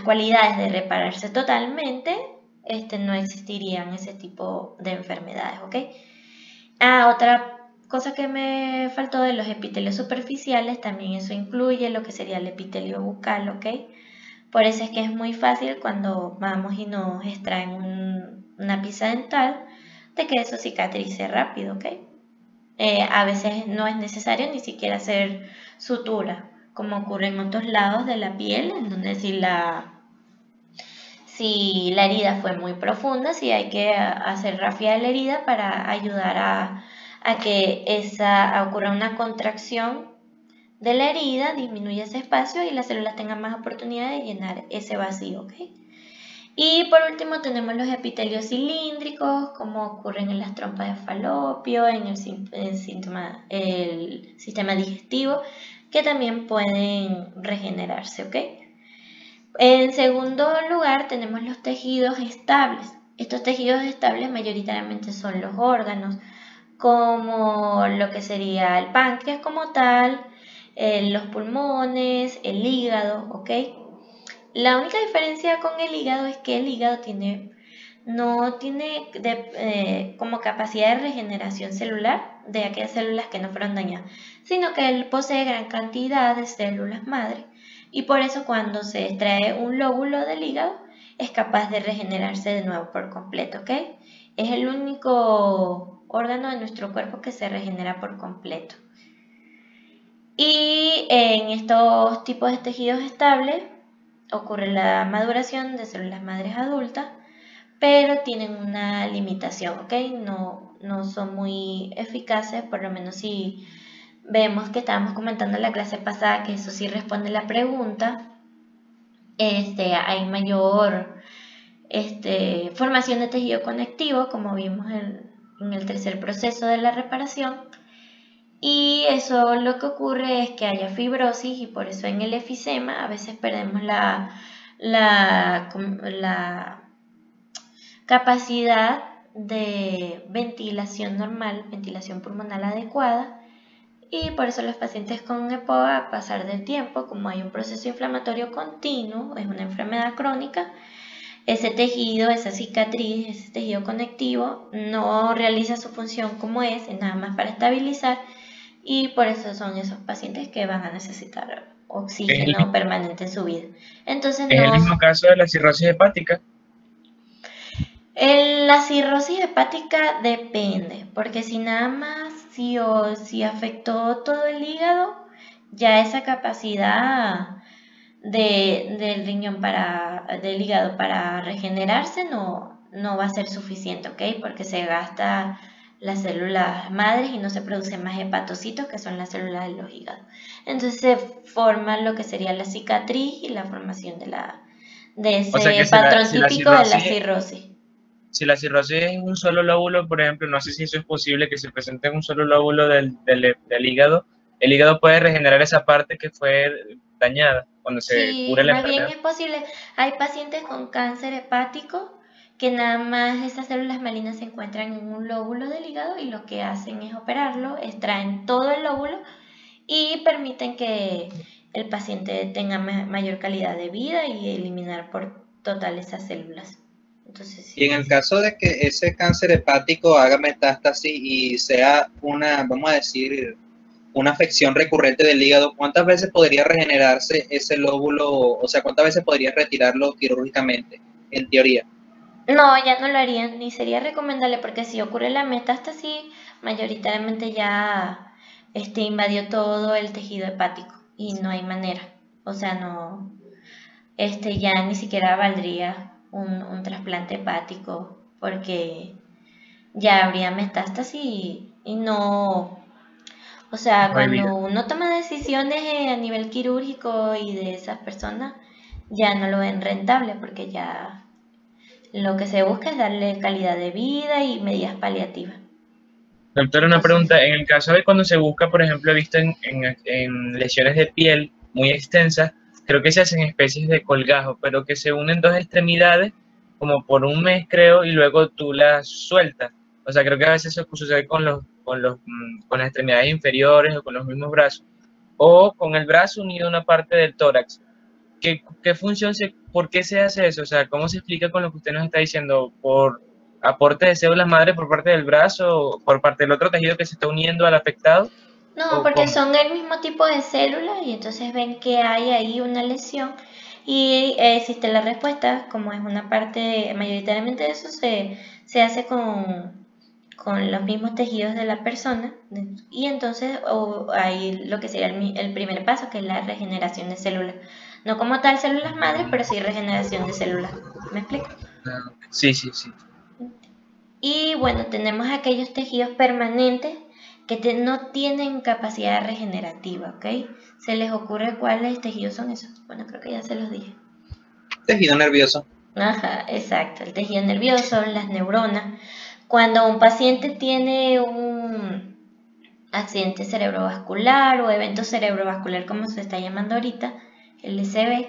cualidades de repararse totalmente, no existirían ese tipo de enfermedades, ¿ok? Otra cosa que me faltó de los epitelios superficiales, también eso incluye lo que sería el epitelio bucal, ¿ok? Por eso es que es muy fácil cuando vamos y nos extraen una pieza dental, de que eso cicatrice rápido, ¿ok? A veces no es necesario ni siquiera hacer sutura, como ocurre en otros lados de la piel, en donde si la herida fue muy profunda, sí hay que hacer rafia de la herida para ayudar a que ocurra una contracción de la herida, disminuya ese espacio y las células tengan más oportunidad de llenar ese vacío, ¿ok? Y por último tenemos los epitelios cilíndricos, como ocurren en las trompas de falopio, en el sistema digestivo, que también pueden regenerarse, ¿ok? En segundo lugar tenemos los tejidos estables. Estos tejidos estables mayoritariamente son los órganos, como lo que sería el páncreas como tal, los pulmones, el hígado, ¿ok? La única diferencia con el hígado es que el hígado no tiene como capacidad de regeneración celular de aquellas células que no fueron dañadas, sino que él posee gran cantidad de células madre y por eso cuando se extrae un lóbulo del hígado es capaz de regenerarse de nuevo por completo, ¿ok? Es el único órgano de nuestro cuerpo que se regenera por completo. Y en estos tipos de tejidos estables ocurre la maduración de células madres adultas, pero tienen una limitación, ¿ok? No son muy eficaces, por lo menos si vemos que estábamos comentando en la clase pasada, que eso sí responde la pregunta, hay mayor formación de tejido conectivo, como vimos en el tercer proceso de la reparación, y eso lo que ocurre es que haya fibrosis y por eso en el efisema a veces perdemos la capacidad de ventilación normal, ventilación pulmonar adecuada, y por eso los pacientes con EPOA, a pasar del tiempo, como hay un proceso inflamatorio continuo, es una enfermedad crónica, ese tejido, esa cicatriz, ese tejido conectivo no realiza su función como es nada más para estabilizar, y por eso son esos pacientes que van a necesitar oxígeno permanente en su vida. Entonces ¿Es el mismo caso de la cirrosis hepática? La cirrosis hepática depende, porque si nada más, si afectó todo el hígado, ya esa capacidad del riñón del hígado para regenerarse no va a ser suficiente, ¿ok? Porque se gasta las células madres y no se producen más hepatocitos, que son las células de los hígados. Entonces se forma lo que sería la cicatriz y la formación de ese patrón típico de la cirrosis. Si la cirrosis es un solo lóbulo, por ejemplo, no sé si eso es posible que se presente en un solo lóbulo del hígado, el hígado puede regenerar esa parte que fue dañada cuando se cure la enfermedad. Sí, más bien es posible. Hay pacientes con cáncer hepático que nada más esas células malignas se encuentran en un lóbulo del hígado y lo que hacen es operarlo, extraen todo el lóbulo y permiten que el paciente tenga mayor calidad de vida y eliminar por total esas células. Entonces, sí. Y en el caso de que ese cáncer hepático haga metástasis y sea vamos a decir, una afección recurrente del hígado, ¿cuántas veces podría regenerarse ese lóbulo? O sea, ¿cuántas veces podría retirarlo quirúrgicamente, en teoría? No, ya no lo harían, ni sería recomendable, porque si ocurre la metástasis, mayoritariamente ya invadió todo el tejido hepático y no hay manera. O sea, no, ya ni siquiera valdría un trasplante hepático, porque ya habría metástasis y no, O sea, Prohibida. cuando uno toma decisiones a nivel quirúrgico y de esas personas, ya no lo ven rentable porque ya lo que se busca es darle calidad de vida y medidas paliativas. Doctor, una Entonces, pregunta. En el caso de cuando se busca, por ejemplo, he visto en lesiones de piel muy extensas, creo que se hacen especies de colgajo, pero que se unen dos extremidades como por un mes, creo, y luego tú las sueltas. O sea, creo que a veces eso sucede con las extremidades inferiores o con los mismos brazos, o con el brazo unido a una parte del tórax. ¿Qué función por qué se hace eso? O sea, ¿cómo se explica con lo que usted nos está diciendo? ¿Por aporte de células madre por parte del brazo, o por parte del otro tejido que se está uniendo al afectado? no, ¿O porque cómo? son el mismo tipo de células y entonces ven que hay ahí una lesión y existe la respuesta, como es una parte, mayoritariamente de eso se hace con los mismos tejidos de la persona y entonces hay lo que sería el primer paso, que es la regeneración de células. No como tal células madres, pero sí regeneración de células. ¿Me explico? Ah, sí, sí, sí. Y bueno, tenemos aquellos tejidos permanentes que no tienen capacidad regenerativa, ¿ok? ¿Se les ocurre cuáles tejidos son esos? Bueno, creo que ya se los dije. Tejido nervioso. Ajá, exacto, el tejido nervioso, las neuronas. Cuando un paciente tiene un accidente cerebrovascular o evento cerebrovascular, como se está llamando ahorita, el LCV,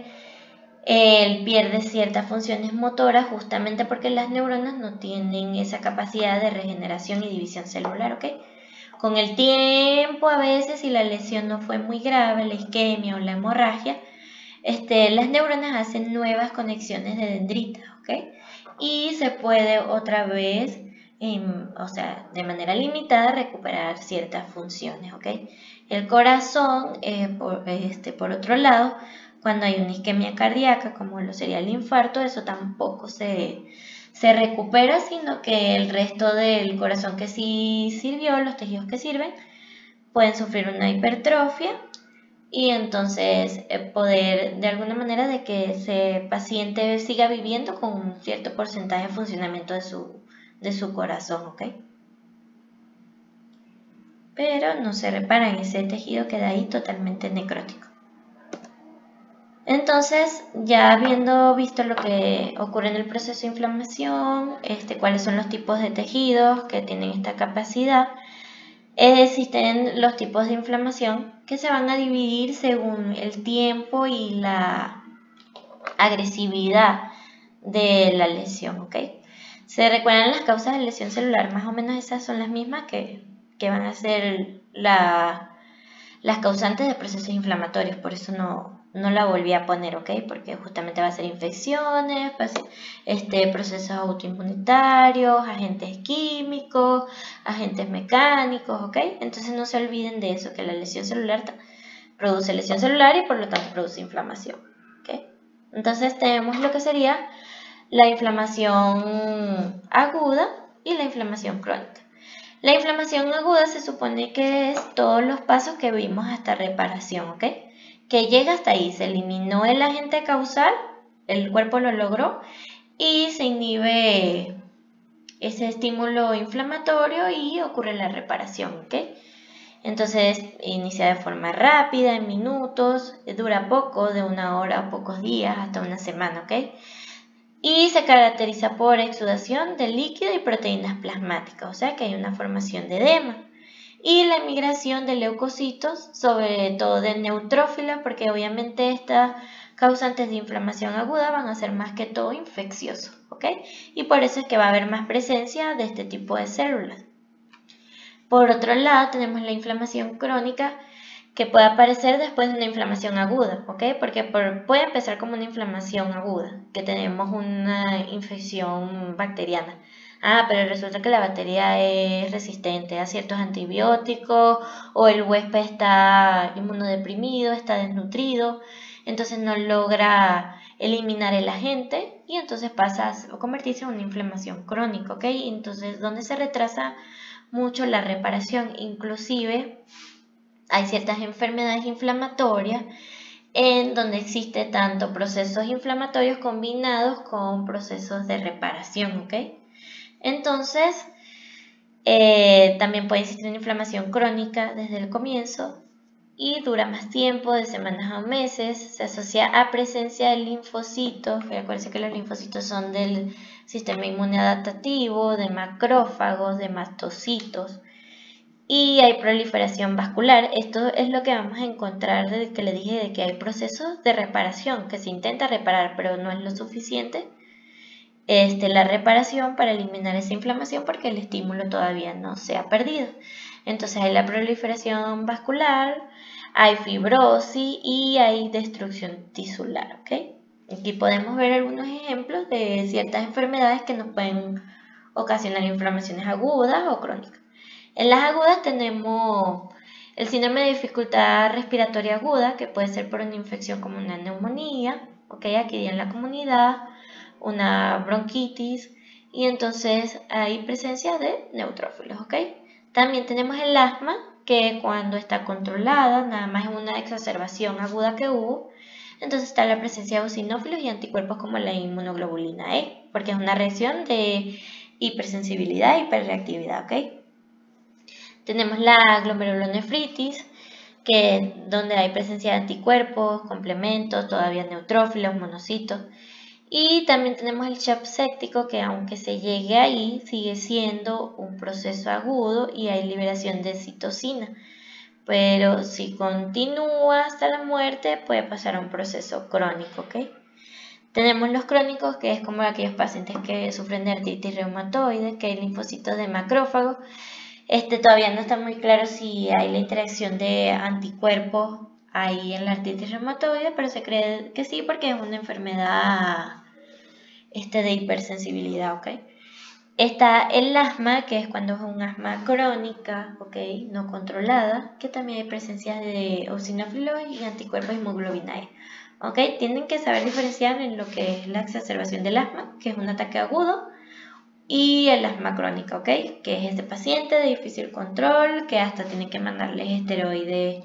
él pierde ciertas funciones motoras justamente porque las neuronas no tienen esa capacidad de regeneración y división celular, ¿ok? Con el tiempo, a veces, si la lesión no fue muy grave, la isquemia o la hemorragia, las neuronas hacen nuevas conexiones de dendritas, ¿ok? Y se puede otra vez, o sea, de manera limitada, recuperar ciertas funciones, ¿ok? El corazón, por otro lado, cuando hay una isquemia cardíaca, como lo sería el infarto, eso tampoco se recupera, sino que el resto del corazón que sí sirvió, los tejidos que sirven, pueden sufrir una hipertrofia y entonces poder de alguna manera de que ese paciente siga viviendo con un cierto porcentaje de funcionamiento de su corazón, ¿ok? Pero no se repara, en ese tejido queda ahí totalmente necrótico. Entonces, ya habiendo visto lo que ocurre en el proceso de inflamación, cuáles son los tipos de tejidos que tienen esta capacidad, existen los tipos de inflamación que se van a dividir según el tiempo y la agresividad de la lesión, ¿ok? ¿Se recuerdan las causas de lesión celular? Más o menos esas son las mismas que van a ser las causantes de procesos inflamatorios, por eso no la volví a poner, ¿ok? Porque justamente va a ser infecciones, procesos autoinmunitarios, agentes químicos, agentes mecánicos, ¿ok? Entonces no se olviden de eso, que la lesión celular produce lesión celular y por lo tanto produce inflamación, ¿ok? Entonces tenemos lo que sería la inflamación aguda y la inflamación crónica. La inflamación aguda se supone que es todos los pasos que vimos hasta reparación, ¿ok? Que llega hasta ahí, se eliminó el agente causal, el cuerpo lo logró y se inhibe ese estímulo inflamatorio y ocurre la reparación, ¿ok? Entonces inicia de forma rápida, en minutos, dura poco, de una hora a pocos días, hasta una semana, ¿ok? Y se caracteriza por exudación de líquido y proteínas plasmáticas, o sea que hay una formación de edema. Y la emigración de leucocitos, sobre todo de neutrófilos, porque obviamente estas causantes de inflamación aguda van a ser más que todo infecciosos, ¿ok? Y por eso es que va a haber más presencia de este tipo de células. Por otro lado, tenemos la inflamación crónica, que puede aparecer después de una inflamación aguda, ¿ok? Porque puede empezar como una inflamación aguda, que tenemos una infección bacteriana. Pero resulta que la bacteria es resistente a ciertos antibióticos o el huésped está inmunodeprimido, está desnutrido, entonces no logra eliminar el agente y entonces pasa a convertirse en una inflamación crónica, ¿ok? Entonces, donde se retrasa mucho la reparación, inclusive hay ciertas enfermedades inflamatorias en donde existe tanto procesos inflamatorios combinados con procesos de reparación, ¿ok? Entonces, También puede existir una inflamación crónica desde el comienzo y dura más tiempo, de semanas a meses. Se asocia a presencia de linfocitos, acuérdense que los linfocitos son del sistema inmune adaptativo, de macrófagos, de mastocitos, y hay proliferación vascular. Esto es lo que vamos a encontrar desde que le dije de que hay procesos de reparación, que se intenta reparar, pero no es lo suficiente la reparación para eliminar esa inflamación porque el estímulo todavía no se ha perdido. Entonces hay la proliferación vascular, hay fibrosis y hay destrucción tisular, ¿ok? Aquí podemos ver algunos ejemplos de ciertas enfermedades que nos pueden ocasionar inflamaciones agudas o crónicas. En las agudas tenemos el síndrome de dificultad respiratoria aguda, que puede ser por una infección como una neumonía, ¿ok? Aquí en la comunidad, una bronquitis, y entonces hay presencia de neutrófilos, ¿ok? También tenemos el asma, que cuando está controlada, nada más es una exacerbación aguda que hubo, entonces está la presencia de eosinófilos y anticuerpos como la inmunoglobulina E, porque es una reacción de hipersensibilidad e hiperreactividad, ¿ok? Tenemos la glomerulonefritis, donde hay presencia de anticuerpos, complementos, todavía neutrófilos, monocitos. Y también tenemos el shock séptico, que aunque se llegue ahí, sigue siendo un proceso agudo y hay liberación de citocina. Pero si continúa hasta la muerte, puede pasar a un proceso crónico, ¿ok? Tenemos los crónicos, que es como aquellos pacientes que sufren de artritis reumatoide, que hay linfocitos de macrófagos. Todavía no está muy claro si hay la interacción de anticuerpos ahí en la artritis reumatoide, pero se cree que sí porque es una enfermedad de hipersensibilidad, ¿ok? Está el asma, que es cuando es un asma crónica, ¿ok? No controlada, que también hay presencia de eosinófilos y anticuerpos hemoglobina E, ¿ok? Tienen que saber diferenciar en lo que es la exacerbación del asma, que es un ataque agudo, y el asma crónica, ¿ok? Que es este paciente de difícil control, que hasta tienen que mandarles esteroides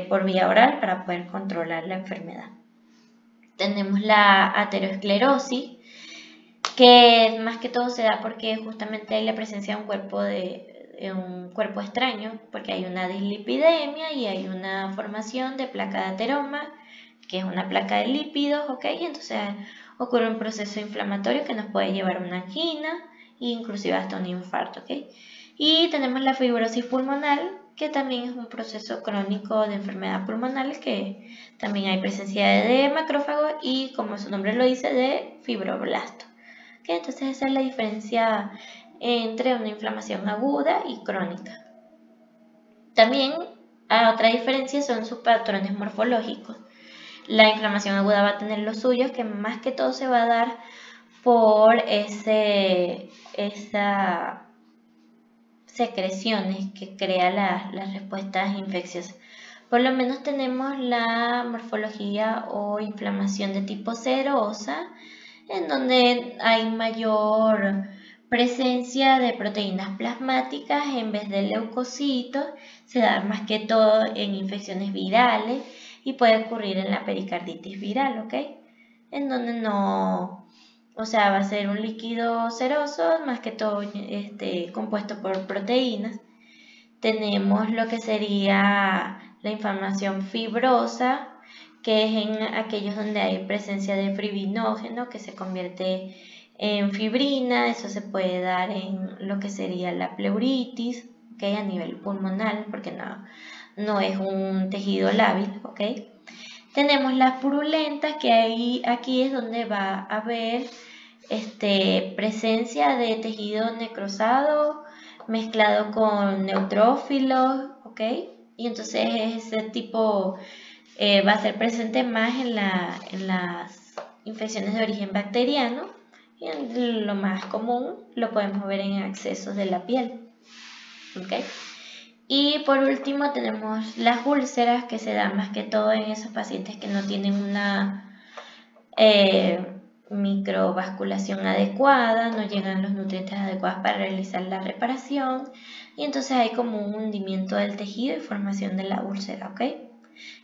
por vía oral para poder controlar la enfermedad. Tenemos la aterosclerosis, que más que todo se da porque justamente hay la presencia de un cuerpo extraño, porque hay una dislipidemia y hay una formación de placa de ateroma, que es una placa de lípidos, ¿ok? Y entonces ocurre un proceso inflamatorio que nos puede llevar a una angina e inclusive hasta un infarto, ¿ok? Y tenemos la fibrosis pulmonar, que también es un proceso crónico de enfermedad pulmonar, que también hay presencia de macrófagos y, como su nombre lo dice, de fibroblasto. ¿Okay? Entonces esa es la diferencia entre una inflamación aguda y crónica. También otra diferencia son sus patrones morfológicos. La inflamación aguda va a tener los suyos, que más que todo se va a dar por esas secreciones que crea las respuestas infecciosas. Por lo menos tenemos la morfología o inflamación de tipo serosa, en donde hay mayor presencia de proteínas plasmáticas en vez de leucocitos. Se da más que todo en infecciones virales y puede ocurrir en la pericarditis viral, ¿ok? En donde no, o sea, va a ser un líquido seroso, más que todo compuesto por proteínas. Tenemos lo que sería la inflamación fibrosa, que es en aquellos donde hay presencia de fibrinógeno que se convierte en fibrina. Eso se puede dar en lo que sería la pleuritis, ¿okay? A nivel pulmonar, porque no es un tejido lábil, ¿ok? Tenemos las purulentas, que aquí es donde va a haber presencia de tejido necrosado mezclado con neutrófilos, ¿ok? Y entonces ese tipo va a ser presente más en las infecciones de origen bacteriano, y lo más común lo podemos ver en excesos de la piel, ¿ok? Y por último tenemos las úlceras, que se dan más que todo en esos pacientes que no tienen una microvasculación adecuada, no llegan los nutrientes adecuados para realizar la reparación, y entonces hay como un hundimiento del tejido y formación de la úlcera, ¿ok?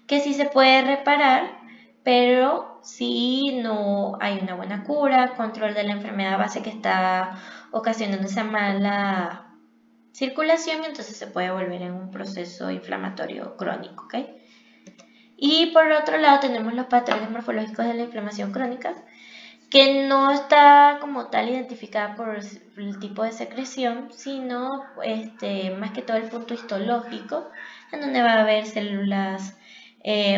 Que sí se puede reparar, pero si no hay una buena cura, control de la enfermedad base que está ocasionando esa mala circulación y entonces se puede volver en un proceso inflamatorio crónico, ¿ok? Y por otro lado tenemos los patrones morfológicos de la inflamación crónica, que no está como tal identificada por el tipo de secreción, sino más que todo el punto histológico, en donde va a haber células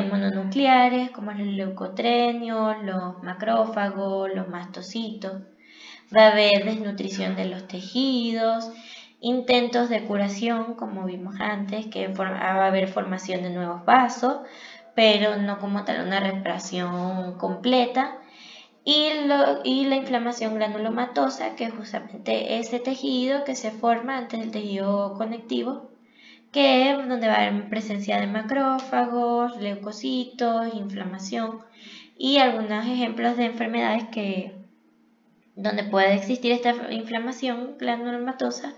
mononucleares como los leucotrenios, los macrófagos, los mastocitos. Va a haber desnutrición de los tejidos, intentos de curación, como vimos antes, que va a haber formación de nuevos vasos, pero no como tal una reparación completa. Y la inflamación granulomatosa, que es justamente ese tejido que se forma antes del tejido conectivo, que es donde va a haber presencia de macrófagos, leucocitos, inflamación y algunos ejemplos de enfermedades donde puede existir esta inflamación granulomatosa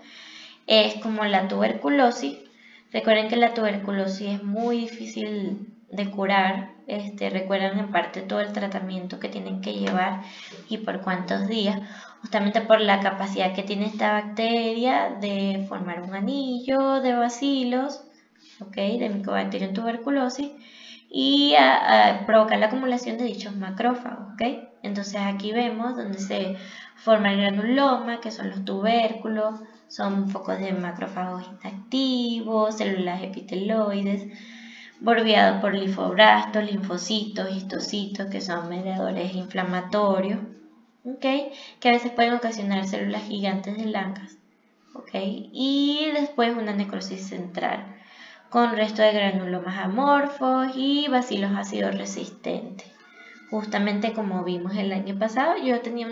es como la tuberculosis. Recuerden que la tuberculosis es muy difícil de curar. Recuerdan en parte todo el tratamiento que tienen que llevar y por cuántos días, justamente por la capacidad que tiene esta bacteria de formar un anillo de bacilos, de Mycobacterium tuberculosis, y a provocar la acumulación de dichos macrófagos. Entonces aquí vemos donde se forma el granuloma, que son los tubérculos, son focos de macrófagos inactivos, células epiteloides, bordeados por linfoblastos, linfocitos, histocitos, que son mediadores inflamatorios, que a veces pueden ocasionar células gigantes de Langhans, y después una necrosis central, con resto de granulomas amorfos y bacilos ácidos resistentes. Justamente como vimos el año pasado, yo tenía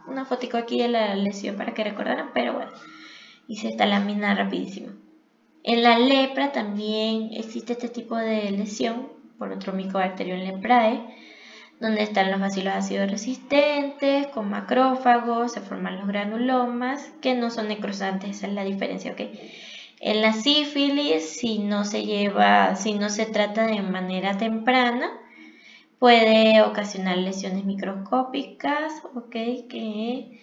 una fotico aquí de la lesión para que recordaran, pero bueno, hice esta lámina rapidísimo. En la lepra también existe este tipo de lesión por otro Mycobacterium leprae, donde están los bacilos ácidos resistentes, con macrófagos, se forman los granulomas, que no son necrosantes, esa es la diferencia, En la sífilis, si no se trata de manera temprana, puede ocasionar lesiones microscópicas, que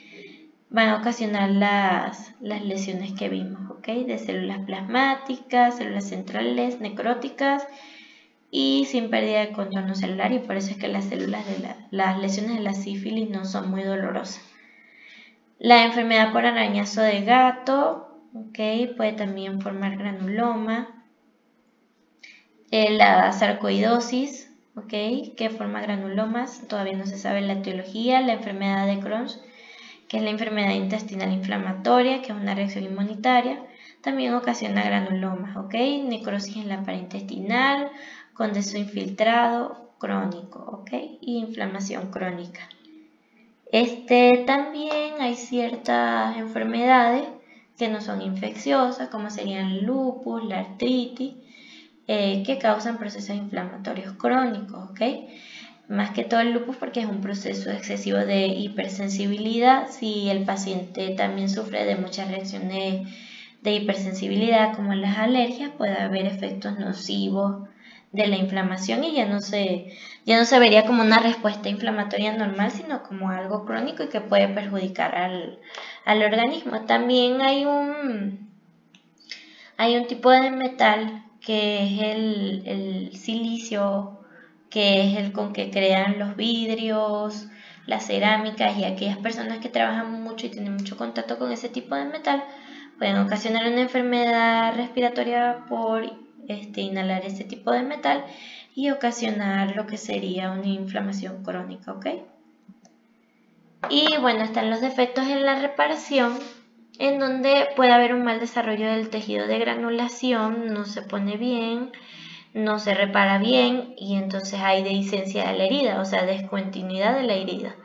van a ocasionar las lesiones que vimos, de células plasmáticas, células centrales, necróticas y sin pérdida de contorno celular, y por eso es que las lesiones de la sífilis no son muy dolorosas. La enfermedad por arañazo de gato, puede también formar granuloma. La sarcoidosis, que forma granulomas, todavía no se sabe la etiología. La enfermedad de Crohn, que es la enfermedad intestinal inflamatoria, que es una reacción inmunitaria, también ocasiona granulomas, necrosis en la pared intestinal, con deseo infiltrado crónico, y inflamación crónica. También hay ciertas enfermedades que no son infecciosas, como serían el lupus, la artritis, que causan procesos inflamatorios crónicos, Más que todo el lupus porque es un proceso excesivo de hipersensibilidad. Si el paciente también sufre de muchas reacciones de hipersensibilidad como las alergias, puede haber efectos nocivos de la inflamación y ya no se vería como una respuesta inflamatoria normal, sino como algo crónico y que puede perjudicar al organismo. También hay un tipo de metal que es el silicio, que es el con que crean los vidrios, las cerámicas, y aquellas personas que trabajan mucho y tienen mucho contacto con ese tipo de metal pueden ocasionar una enfermedad respiratoria por inhalar ese tipo de metal y ocasionar lo que sería una inflamación crónica, Y bueno, están los defectos en la reparación, en donde puede haber un mal desarrollo del tejido de granulación, no se pone bien, no se repara bien y entonces hay dehiscencia de la herida, o sea, descontinuidad de la herida.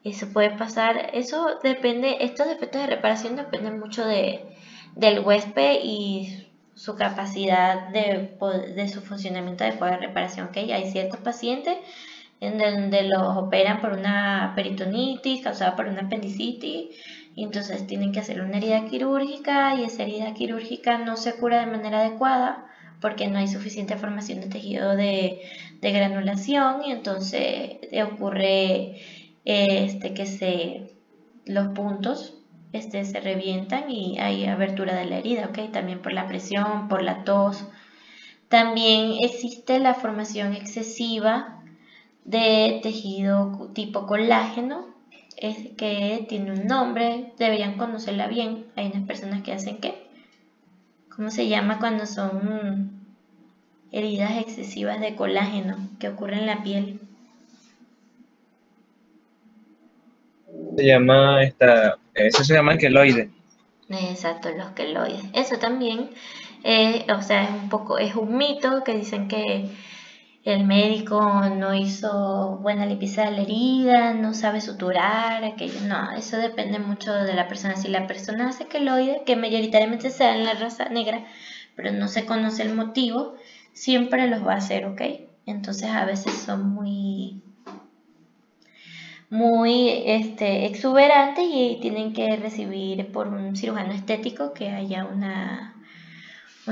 Eso puede pasar, eso depende, estos defectos de reparación dependen mucho del huésped y su capacidad de su funcionamiento adecuado de reparación, Hay ciertos pacientes en donde los operan por una peritonitis causada por una apendicitis y entonces tienen que hacer una herida quirúrgica y esa herida quirúrgica no se cura de manera adecuada porque no hay suficiente formación de tejido de granulación y entonces ocurre los puntos se revientan y hay abertura de la herida, ¿ok? También por la presión, por la tos. También existe la formación excesiva de tejido tipo colágeno, que tiene un nombre, deberían conocerla bien. Hay unas personas que hacen ¿cómo se llama cuando son heridas excesivas de colágeno que ocurren en la piel? Eso se llama queloide. Exacto, los queloides. Eso también, o sea, es un mito que dicen que el médico no hizo buena limpieza de la herida, no sabe suturar, aquello. No, eso depende mucho de la persona. Si la persona hace queloide, que mayoritariamente se da en la raza negra, pero no se conoce el motivo, siempre los va a hacer, ¿ok? Entonces a veces son muy exuberantes y tienen que recibir por un cirujano estético que haya una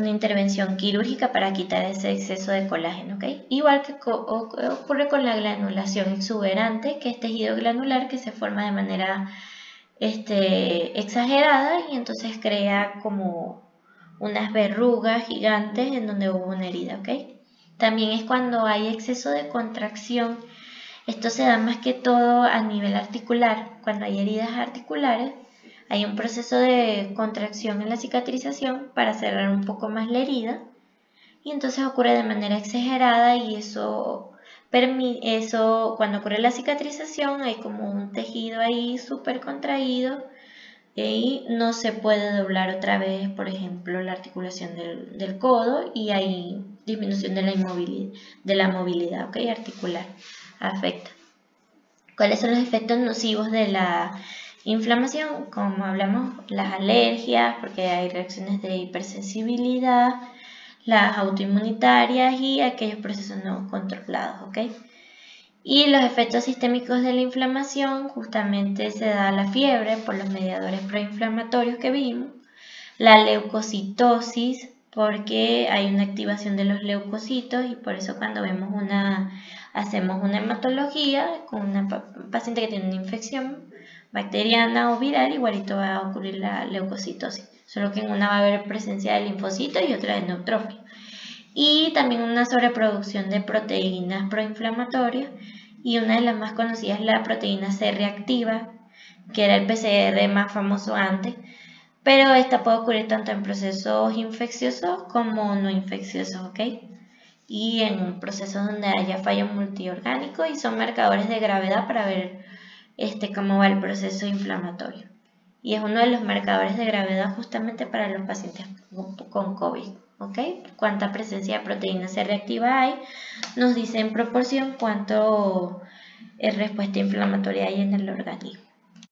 intervención quirúrgica para quitar ese exceso de colágeno, ¿ok? Igual que ocurre con la granulación exuberante, que es tejido granular que se forma de manera exagerada y entonces crea como unas verrugas gigantes en donde hubo una herida, ¿ok? También es cuando hay exceso de contracción. Esto se da más que todo a nivel articular. Cuando hay heridas articulares, hay un proceso de contracción en la cicatrización para cerrar un poco más la herida y entonces ocurre de manera exagerada y eso cuando ocurre la cicatrización hay como un tejido ahí súper contraído y no se puede doblar otra vez, por ejemplo, la articulación del codo y hay disminución de la movilidad, ¿ok? Articular. Afecta. ¿Cuáles son los efectos nocivos de la inflamación? Como hablamos, las alergias, porque hay reacciones de hipersensibilidad, las autoinmunitarias y aquellos procesos no controlados, ¿ok? Y los efectos sistémicos de la inflamación, justamente se da la fiebre por los mediadores proinflamatorios que vimos, la leucocitosis, porque hay una activación de los leucocitos y por eso cuando hacemos una hematología con una paciente que tiene una infección bacteriana o viral, igualito va a ocurrir la leucocitosis, solo que en una va a haber presencia de linfocitos y otra de neutrófilos. Y también una sobreproducción de proteínas proinflamatorias y una de las más conocidas es la proteína C reactiva, que era el PCR más famoso antes, pero esta puede ocurrir tanto en procesos infecciosos como no infecciosos, ¿ok? Y en procesos donde haya fallo multiorgánico y son marcadores de gravedad para ver cómo va el proceso inflamatorio. Y es uno de los marcadores de gravedad justamente para los pacientes con COVID, ¿ok? Cuánta presencia de proteína C reactiva hay, nos dice en proporción cuánto respuesta inflamatoria hay en el organismo.